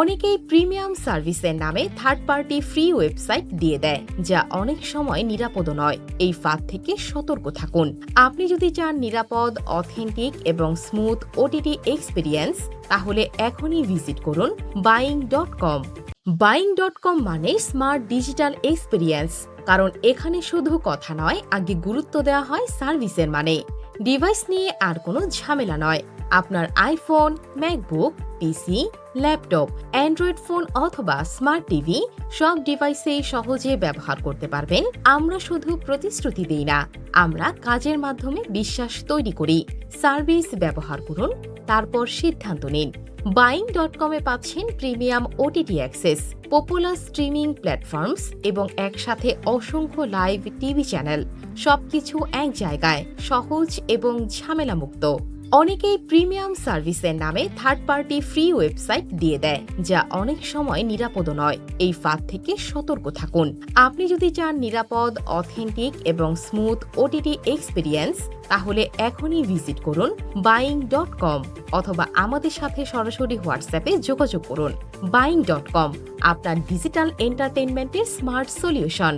অনেকেই প্রিমিয়াম সার্ভিসের নামে থার্ড পার্টি ফ্রি ওয়েবসাইট দিয়ে দেয়, যা অনেক সময় নিরাপদ নয়। এই ফাঁদ থেকে সতর্ক থাকুন। আপনি যদি চান নিরাপদ, অথেন্টিক এবং স্মুথ ওটিটি এক্সপিরিয়েন্স, তাহলে এখনই ভিজিট করুন buying.com। buying.com মানে স্মার্ট ডিজিটাল এক্সপিরিয়েন্স, কারণ এখানে শুধু কথা নয়, আগে গুরুত্ব দেওয়া হয় সার্ভিসের মানে। ডিভাইস নিয়ে আর কোনো ঝামেলা নয়। আপনার আইফোন, ম্যাকবুক, পিসি, ল্যাপটপ, অ্যান্ড্রয়েড ফোন অথবা স্মার্ট টিভি সব ডিভাইসেই সহজে ব্যবহার করতে পারবেন। আমরা শুধু প্রতিশ্রুতি দিই না, আমরা কাজের মাধ্যমে বিশ্বাস তৈরি করি। সার্ভিস ব্যবহার করুন, তারপর সিদ্ধান্ত নিন। buying.com এ পাচ্ছেন premium OTT access, popular streaming platforms এবং একসাথে অসংখ্য লাইভ টিভি চ্যানেল। সবকিছু এক জায়গায়, সহজ এবং ঝামেলামুক্ত। অনেকেই প্রিমিয়াম সার্ভিসের নামে থার্ড পার্টি ফ্রি ওয়েবসাইট দিয়ে দেয়, যা অনেক সময় নিরাপদ নয়। এই ফাঁদ থেকে সতর্ক থাকুন। আপনি যদি চান নিরাপদ, অথেন্টিক এবং স্মুথ ওটিটি এক্সপিরিয়েন্স, তাহলে এখনই ভিজিট করুন buying.com অথবা আমাদের সাথে সরাসরি হোয়াটসঅ্যাপে যোগাযোগ করুন। buying.com, আপনার ডিজিটাল এন্টারটেইনমেন্টের স্মার্ট সলিউশন।